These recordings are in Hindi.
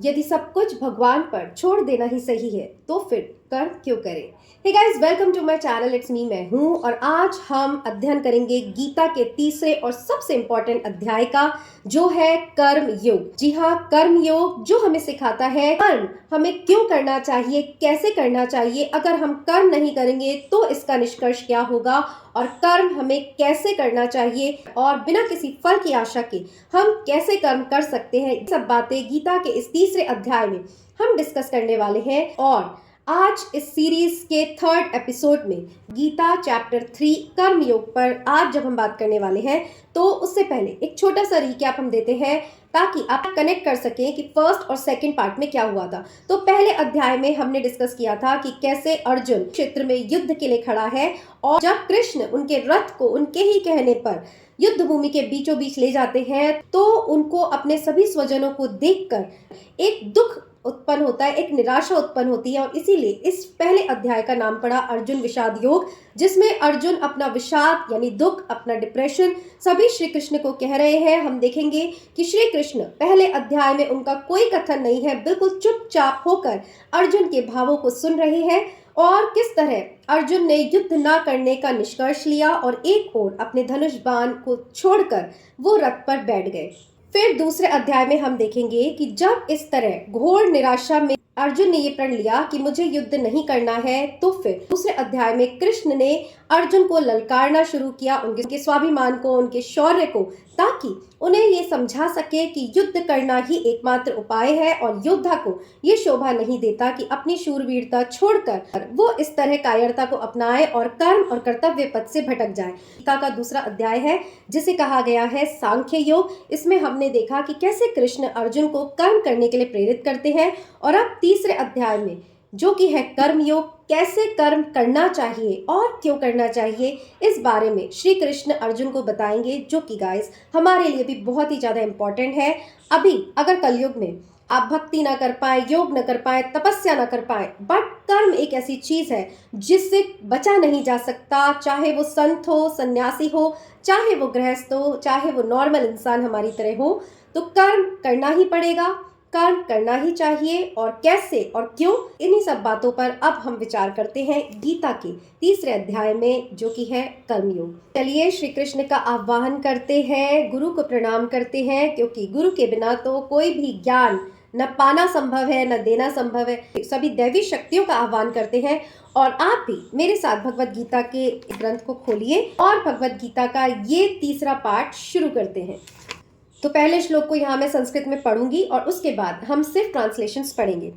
यदि सब कुछ भगवान पर छोड़ देना ही सही है तो फिर कर्म क्यों करें। Hey guys, welcome to my channel. It's me, मैं हूं और आज हम अध्ययन करेंगे गीता के तीसरे और सबसे इंपॉर्टेंट अध्याय का, जो है कर्म योग। जी हाँ, कर्म योग जो हमें सिखाता है कर्म हमें क्यों करना चाहिए, कैसे करना चाहिए, अगर हम कर्म नहीं करेंगे तो इसका निष्कर्ष क्या होगा और कर्म हमें कैसे करना चाहिए और बिना किसी फल की आशा के हम कैसे कर्म कर सकते हैं। सब बातें गीता के इस तीसरे अध्याय में हम डिस्कस करने वाले हैं। और आज इस सीरीज के थर्ड एपिसोड में गीता चैप्टर 3 कर्म योग पर आज जब हम बात करने वाले हैं तो उससे पहले एक छोटा सा रिकैप हम देते हैं ताकि आप कनेक्ट कर सकें कि फर्स्ट और सेकंड पार्ट में क्या हुआ था। तो पहले अध्याय में हमने डिस्कस किया था कि कैसे अर्जुन क्षेत्र में युद्ध के लिए खड़ा है और जब कृष्ण उनके रथ को उनके ही कहने पर युद्ध भूमि के बीचों बीच ले जाते हैं तो उनको अपने सभी स्वजनों को देखकर एक दुख उत्पन्न होता है, एक निराशा उत्पन्न होती है और इसीलिए इस पहले अध्याय का नाम पड़ा अर्जुन विषाद योग, जिसमें अर्जुन अपना विषाद यानी दुख, अपना डिप्रेशन सभी श्री कृष्ण को कह रहे हैं। हम देखेंगे कि श्री कृष्ण पहले अध्याय में उनका कोई कथन नहीं है, बिल्कुल चुपचाप होकर अर्जुन के भावों को सुन रहे हैं और किस तरह अर्जुन ने युद्ध ना करने का निष्कर्ष लिया और एक ओर अपने धनुष बाण को छोड़कर वो रथ पर बैठ गए। फिर दूसरे अध्याय में हम देखेंगे कि जब इस तरह घोर निराशा में अर्जुन ने ये प्रण लिया कि मुझे युद्ध नहीं करना है, तो फिर दूसरे अध्याय में कृष्ण ने अर्जुन को ललकारना शुरू किया, उनके स्वाभिमान को, उनके शौर्य को, ताकि उन्हें ये समझा सके कि युद्ध करना ही एकमात्र उपाय है और योद्धा को ये शोभा नहीं देता कि अपनी शूरवीरता छोड़कर वो इस तरह कायरता को अपनाए और कर्म और कर्तव्य पथ से भटक जाए। गीता का दूसरा अध्याय है जिसे कहा गया है सांख्य योग। इसमें हमने देखा कि कैसे कृष्ण अर्जुन को कर्म करने के लिए प्रेरित करते हैं और अब तीसरे अध्याय में जो कि है कर्म योग, कैसे कर्म करना चाहिए और क्यों करना चाहिए, इस बारे में श्री कृष्ण अर्जुन को बताएंगे, जो कि गाइस हमारे लिए भी बहुत ही ज़्यादा इम्पोर्टेंट है। अभी अगर कलयुग में आप भक्ति ना कर पाए, योग न कर पाए, तपस्या ना कर पाए, बट कर्म एक ऐसी चीज़ है जिससे बचा नहीं जा सकता, चाहे वो संत हो, सन्यासी हो, चाहे वो गृहस्थ हो, चाहे वो नॉर्मल इंसान हमारी तरह हो, तो कर्म करना ही पड़ेगा, कर्म करना ही चाहिए। और कैसे और क्यों, इन्हीं सब बातों पर अब हम विचार करते हैं गीता के तीसरे अध्याय में, जो कि है कर्मयोग। चलिए श्री कृष्ण का आह्वान करते हैं, गुरु को प्रणाम करते हैं, क्योंकि गुरु के बिना तो कोई भी ज्ञान न पाना संभव है न देना संभव है। सभी दैवी शक्तियों का आह्वान करते हैं और आप भी मेरे साथ भगवत गीता के ग्रंथ को खोलिए और भगवत गीता का ये तीसरा पाठ शुरू करते हैं। तो पहले श्लोक को यहाँ मैं संस्कृत में पढ़ूंगी और उसके बाद हम सिर्फ ट्रांसलेशंस पढ़ेंगे।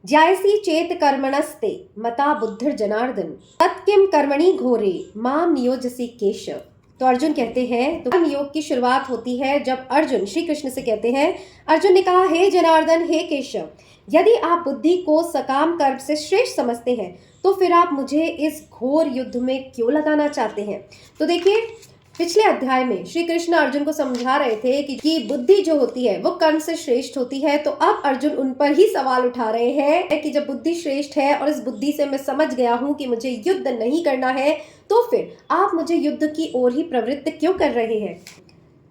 ज्यायसी चेत कर्मणस्ते मता बुद्धिर जनार्दन तत्किम कर्मणि घोरे माम नियोजसी केशव। तो अर्जुन कहते हैं, तो कर्म योग की शुरुआत होती है जब अर्जुन श्री कृष्ण से कहते हैं, अर्जुन ने कहा, हे जनार्दन, हे केशव, यदि आप बुद्धि को सकाम कर्म से श्रेष्ठ समझते हैं तो फिर आप मुझे इस घोर युद्ध में क्यों लगाना चाहते हैं। तो देखिए, पिछले अध्याय में श्री कृष्ण अर्जुन को समझा रहे थे कि बुद्धि जो होती है वो कर्म से श्रेष्ठ होती है, तो अब अर्जुन उन पर ही सवाल उठा रहे हैं कि जब बुद्धि श्रेष्ठ है और इस बुद्धि से मैं समझ गया हूं कि मुझे युद्ध नहीं करना है, तो फिर आप मुझे युद्ध की ओर ही प्रवृत्त क्यों कर रहे हैं।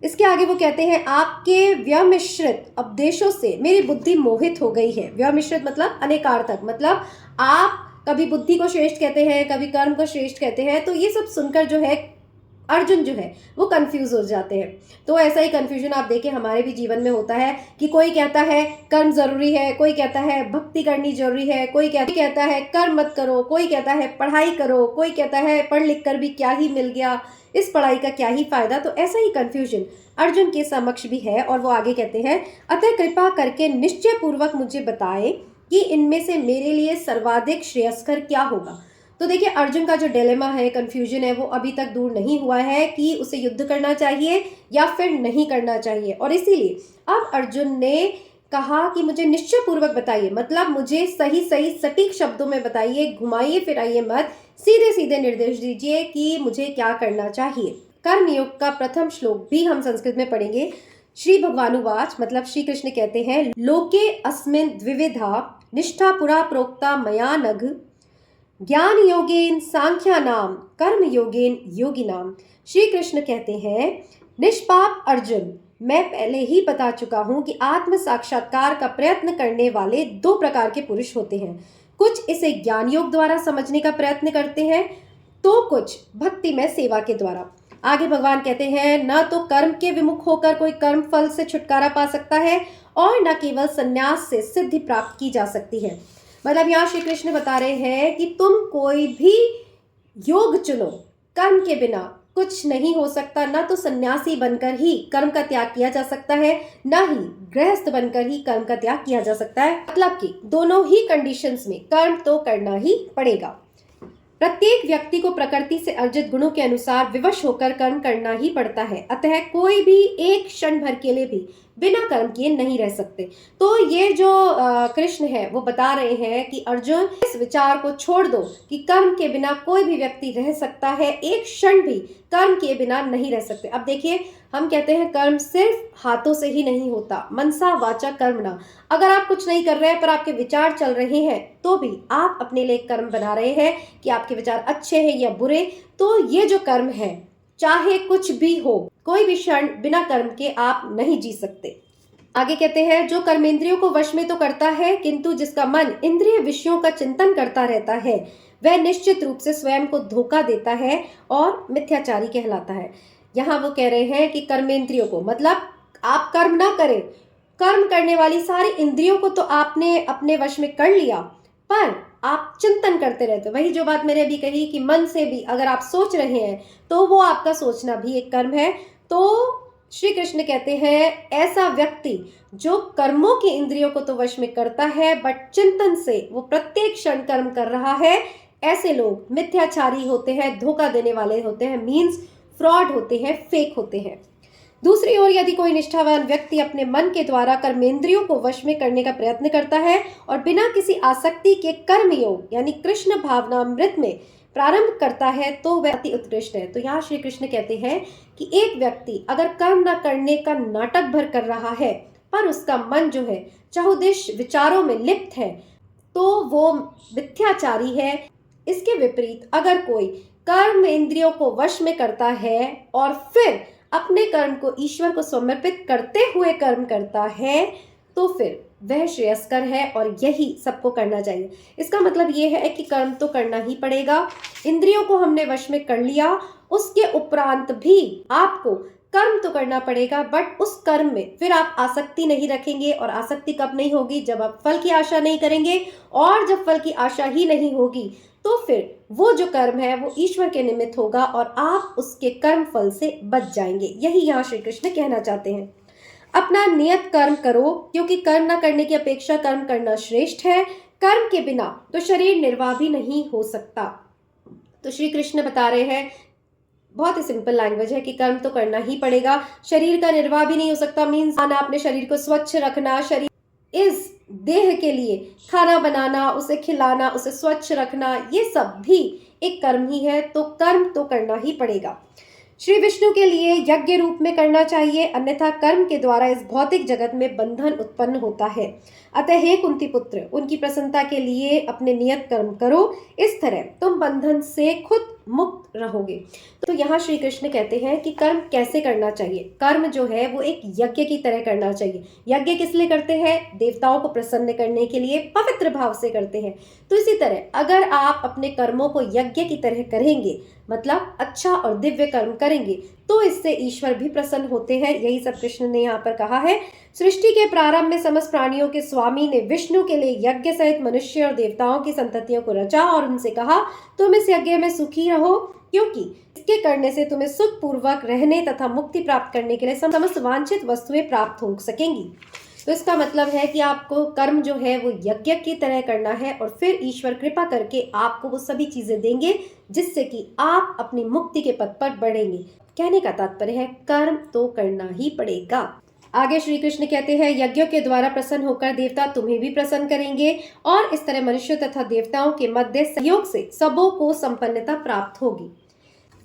इसके आगे वो कहते हैं, आपके व्यमिश्रित उपदेशों से मेरी बुद्धि मोहित हो गई है। व्यमिश्रित मतलब अनेकार्थक, मतलब आप कभी बुद्धि को श्रेष्ठ कहते हैं, कभी कर्म को श्रेष्ठ कहते हैं, तो ये सब सुनकर जो है अर्जुन जो है वो कंफ्यूज हो जाते हैं। तो ऐसा ही कंफ्यूजन आप देखें हमारे भी जीवन में होता है कि कोई कहता है कर्म जरूरी है, कोई कहता है भक्ति करनी जरूरी है, कोई कहता है कर्म मत करो, कोई कहता है पढ़ाई करो, कोई कहता है पढ़ लिख कर भी क्या ही मिल गया, इस पढ़ाई का क्या ही फायदा। तो ऐसा ही कंफ्यूजन अर्जुन के समक्ष भी है और वो आगे कहते हैं, अतः कृपा करके निश्चय पूर्वक मुझे बताए कि इनमें से मेरे लिए सर्वाधिक श्रेयस्कर क्या होगा। तो देखिए, अर्जुन का जो डिलेमा है, कंफ्यूजन है, वो अभी तक दूर नहीं हुआ है कि उसे युद्ध करना चाहिए या फिर नहीं करना चाहिए। और इसीलिए अब अर्जुन ने कहा कि मुझे निश्चय पूर्वक बताइए, मतलब मुझे सही सही सटीक शब्दों में बताइए, घुमाइए फिराइए मत, सीधे सीधे निर्देश दीजिए कि मुझे क्या करना चाहिए। कर्मयोग का प्रथम श्लोक भी हम संस्कृत में पढ़ेंगे। श्री भगवानुवाच, मतलब श्री कृष्ण कहते हैं, लोके अस्मिन् द्विविधा निष्ठा पुरा प्रोक्ता मया नघ ज्ञान योगेन सांख्यानाम कर्म योगेन योगिनाम। श्री कृष्ण कहते हैं, निष्पाप अर्जुन, मैं पहले ही बता चुका हूं कि आत्म साक्षात्कार का प्रयत्न करने वाले दो प्रकार के पुरुष होते हैं। कुछ इसे ज्ञान योग द्वारा समझने का प्रयत्न करते हैं, तो कुछ भक्ति में सेवा के द्वारा। आगे भगवान कहते हैं, न तो कर्म के विमुख होकर कोई कर्म फल से छुटकारा पा सकता है और न केवल संन्यास से सिद्धि प्राप्त की जा सकती है। मतलब यहाँ श्री कृष्ण बता रहे हैं कि तुम कोई भी योग चुनो, कर्म के बिना कुछ नहीं हो सकता। न तो सन्यासी बनकर ही कर्म का त्याग किया जा सकता है, न ही गृहस्थ बनकर ही कर्म का त्याग किया जा सकता है। मतलब कि दोनों ही कंडीशंस में कर्म तो करना ही पड़ेगा। प्रत्येक व्यक्ति को प्रकृति से अर्जित गुणों के अनुसार विवश होकर कर्म करना ही पड़ता है। अतः कोई भी एक क्षण भर के लिए भी बिना कर्म किए नहीं रह सकते। तो ये जो कृष्ण है वो बता रहे हैं कि अर्जुन, इस विचार को छोड़ दो कि कर्म के बिना कोई भी व्यक्ति रह सकता है, एक क्षण भी कर्म किए बिना नहीं रह सकते। अब देखिए, हम कहते हैं कर्म सिर्फ हाथों से ही नहीं होता, मनसा वाचा कर्मणा। अगर आप कुछ नहीं कर रहे हैं पर आपके विचार चल रहे हैं तो भी आप अपने लिए कर्म बना रहे हैं कि आपके विचार अच्छे हैं या बुरे। तो ये जो कर्म है, चाहे कुछ भी हो, कोई भी क्षण बिना कर्म के आप नहीं जी सकते। आगे कहते हैं, जो कर्मेंद्रियों को वश में तो करता है किंतु जिसका मन इंद्रिय विषयों का चिंतन करता रहता है, वह निश्चित रूप से स्वयं को धोखा देता है और मिथ्याचारी कहलाता है। यहाँ वो कह रहे हैं कि कर्मेंद्रियों को, मतलब आप कर्म ना करें, कर्म करने वाली सारी इंद्रियों को तो आपने अपने वश में कर लिया, पर आप चिंतन करते रहते। वही जो बात मैंने अभी कही कि मन से भी अगर आप सोच रहे हैं तो वो आपका सोचना भी एक कर्म है। तो श्री कृष्ण कहते हैं, ऐसा व्यक्ति जो कर्मों की इंद्रियों को तो वश में करता है बट चिंतन से वो प्रत्येक क्षण कर्म कर रहा है, ऐसे लोग मिथ्याचारी होते हैं, धोखा देने वाले होते हैं, मीन्स फ्रॉड होते हैं, फेक होते हैं। दूसरी ओर यदि कोई निष्ठावान व्यक्ति अपने मन के द्वारा कर्मेंद्रियों को वश में करने का प्रयत्न करता है और बिना किसी आसक्ति के कर्म योग यानी कृष्ण भावनामृत में प्रारंभ करता है तो वह अति उत्कृष्ट है। तो यहाँ श्री कृष्ण कहते हैं कि एक व्यक्ति अगर कर्म न करने का नाटक भर कर रहा है पर उसका मन जो है चहुदिश विचारों में लिप्त है, तो वो मिथ्याचारी है। इसके विपरीत अगर कोई कर्म इंद्रियों को वश में करता है और फिर अपने कर्म को ईश्वर को समर्पित करते हुए कर्म करता है, तो फिर वह श्रेयस्कर है और यही सबको करना चाहिए। इसका मतलब ये है कि कर्म तो करना ही पड़ेगा। इंद्रियों को हमने वश में कर लिया, उसके उपरांत भी आपको कर्म तो करना पड़ेगा, बट उस कर्म में फिर आप आसक्ति नहीं रखेंगे। और आसक्ति कब नहीं होगी? जब आप फल की आशा नहीं करेंगे। और जब फल की आशा ही नहीं होगी तो फिर वो जो कर्म है वो ईश्वर के निमित्त होगा और आप उसके कर्म फल से बच जाएंगे। यही यहाँ श्री कृष्ण कहना चाहते हैं। अपना नियत कर्म करो, क्योंकि कर्म न करने की अपेक्षा कर्म करना श्रेष्ठ है। कर्म के बिना तो शरीर निर्वाह भी नहीं हो सकता। तो श्री कृष्ण बता रहे हैं, बहुत ही सिंपल लैंग्वेज है कि कर्म तो करना ही पड़ेगा, शरीर का निर्वाह भी नहीं हो सकता। मीन्स अपने शरीर को स्वच्छ रखना, शरीर इस देह के लिए खाना बनाना, उसे खिलाना, उसे स्वच्छ रखना, ये सब भी एक कर्म ही है। तो कर्म तो करना ही पड़ेगा। श्री विष्णु के लिए यज्ञ रूप में करना चाहिए, अन्यथा कर्म के द्वारा इस भौतिक जगत में बंधन उत्पन्न होता है। अतः हे कुंती पुत्र, उनकी प्रसन्नता के लिए अपने नियत कर्म करो, इस तरह तुम बंधन से खुद मुक्त रहोगे। तो यहाँ श्री कृष्ण कहते हैं कि कर्म कैसे करना चाहिए। कर्म जो है वो एक यज्ञ की तरह करना चाहिए। यज्ञ किस लिए करते हैं? देवताओं को प्रसन्न करने के लिए, पवित्र भाव से करते हैं। तो इसी तरह अगर आप अपने कर्मों को यज्ञ की तरह करेंगे, मतलब अच्छा और दिव्य कर्म करेंगे, तो इससे ईश्वर भी प्रसन्न होते हैं। यही सब कृष्ण ने यहाँ पर कहा है। सृष्टि के प्रारंभ में समस्त प्राणियों के स्वामी ने विष्णु के लिए यज्ञ सहित मनुष्य और देवताओं की संततियों को रचा और उनसे कहा, तुम इस यज्ञ में सुखी रहो, क्योंकि इसके करने से तुम्हें सुख पूर्वक रहने तथा मुक्ति प्राप्त करने के लिए समस्त वांछित वस्तुएं प्राप्त हो सकेंगी। तो इसका मतलब है कि आपको कर्म जो है वो यज्ञ की तरह करना है और फिर ईश्वर कृपा करके आपको वो सभी चीजें देंगे जिससे कि आप अपनी मुक्ति के पथ पर बढ़ेंगे। कहने का तात्पर्य है कर्म तो करना ही पड़ेगा। आगे श्री कृष्ण कहते हैं, यज्ञों के द्वारा प्रसन्न होकर देवता तुम्हें भी प्रसन्न करेंगे और इस तरह मनुष्य तथा देवताओं के मध्य सहयोग से सबों को संपन्नता प्राप्त होगी।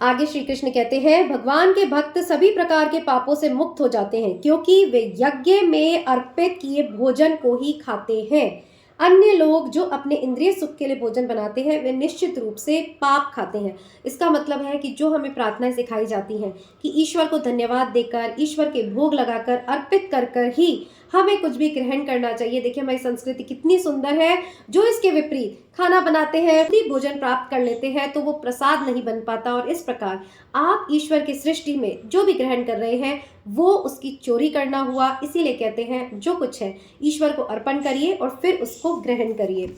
आगे श्री कृष्ण कहते हैं, भगवान के भक्त सभी प्रकार के पापों से मुक्त हो जाते हैं, क्योंकि वे यज्ञ में अर्पित किए भोजन को ही खाते हैं। अन्य लोग जो अपने इंद्रिय सुख के लिए भोजन बनाते हैं वे निश्चित रूप से पाप खाते हैं। इसका मतलब है कि जो हमें प्रार्थनाएं सिखाई जाती हैं कि ईश्वर को धन्यवाद देकर, ईश्वर के भोग लगाकर, अर्पित कर कर ही हमें कुछ भी ग्रहण करना चाहिए। देखिए हमारी संस्कृति कितनी सुंदर है। जो इसके विपरीत खाना बनाते हैं, भोजन प्राप्त कर लेते हैं, तो वो प्रसाद नहीं बन पाता। और इस प्रकार आप ईश्वर की सृष्टि में जो भी ग्रहण कर रहे हैं वो उसकी चोरी करना हुआ। इसीलिए कहते हैं जो कुछ है ईश्वर को अर्पण करिए और फिर उसको ग्रहण करिए।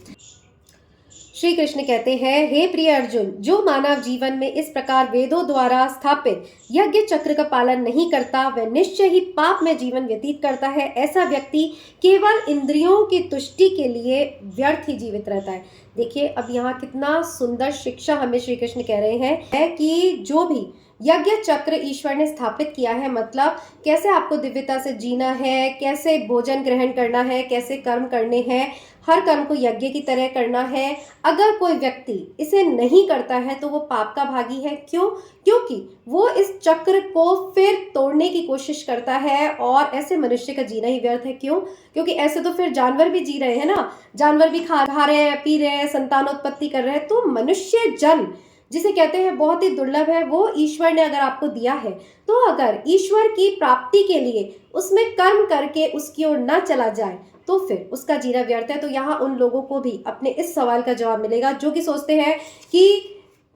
श्री कृष्ण कहते हैं, हे प्रिय अर्जुन, जो मानव जीवन में इस प्रकार वेदों द्वारा स्थापित यज्ञ चक्र का पालन नहीं करता वह निश्चय ही पाप में जीवन व्यतीत करता है। ऐसा व्यक्ति केवल इंद्रियों की तुष्टि के लिए व्यर्थ ही जीवित रहता है। देखिए अब यहाँ कितना सुंदर शिक्षा हमें श्री कृष्ण कह रहे हैं कि जो भी यज्ञ चक्र ईश्वर ने स्थापित किया है, मतलब कैसे आपको दिव्यता से जीना है, कैसे भोजन ग्रहण करना है, कैसे कर्म करने हैं, हर कर्म को यज्ञ की तरह करना है। अगर कोई व्यक्ति इसे नहीं करता है तो वो पाप का भागी है। क्यों? क्योंकि वो इस चक्र को फिर तोड़ने की कोशिश करता है और ऐसे मनुष्य का जीना ही व्यर्थ है। क्यों? क्योंकि ऐसे तो फिर जानवर भी जी रहे हैं ना, जानवर भी खा रहे हैं, पी रहे हैं, संतानोत्पत्ति कर रहे हैं। तो मनुष्य जन्म जिसे कहते हैं बहुत ही दुर्लभ है, वो ईश्वर ने अगर आपको दिया है तो अगर ईश्वर की प्राप्ति के लिए उसमें कर्म करके उसकी ओर न चला जाए तो फिर उसका जीना व्यर्थ है। तो यहाँ उन लोगों को भी अपने इस सवाल का जवाब मिलेगा जो कि सोचते हैं कि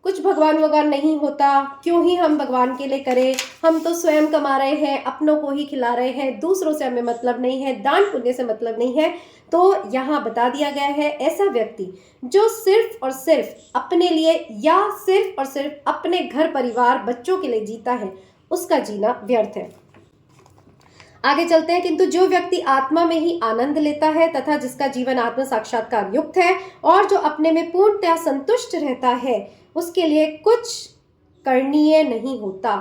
कुछ भगवान वगवान नहीं होता, क्यों ही हम भगवान के लिए करें, हम तो स्वयं कमा रहे हैं, अपनों को ही खिला रहे हैं, दूसरों से हमें मतलब नहीं है, दान पुण्य से मतलब नहीं है। तो यहाँ बता दिया गया है ऐसा व्यक्ति जो सिर्फ और सिर्फ अपने लिए या सिर्फ और सिर्फ अपने घर परिवार बच्चों के लिए जीता है उसका जीना व्यर्थ है। आगे चलते हैं। किंतु जो व्यक्ति आत्मा में ही आनंद लेता है तथा जिसका जीवन आत्म साक्षात्कार युक्त है और जो अपने में पूर्णतया संतुष्ट रहता है उसके लिए कुछ करणीय नहीं होता।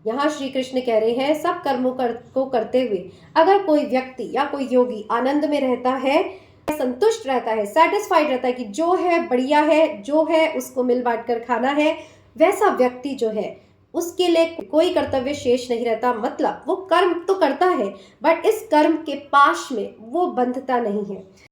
यहाँ श्री कृष्ण कह रहे हैं सब कर्मों को करते हुए अगर कोई व्यक्ति या कोई योगी आनंद में रहता है, संतुष्ट रहता है, सेटिस्फाइड रहता है कि जो है बढ़िया है, जो है उसको मिल बांट कर खाना है, वैसा व्यक्ति जो है उसके लिए कोई कर्तव्य शेष नहीं रहता। मतलब वो कर्म तो करता है बट इस कर्म के पाश में वो बंधता नहीं है।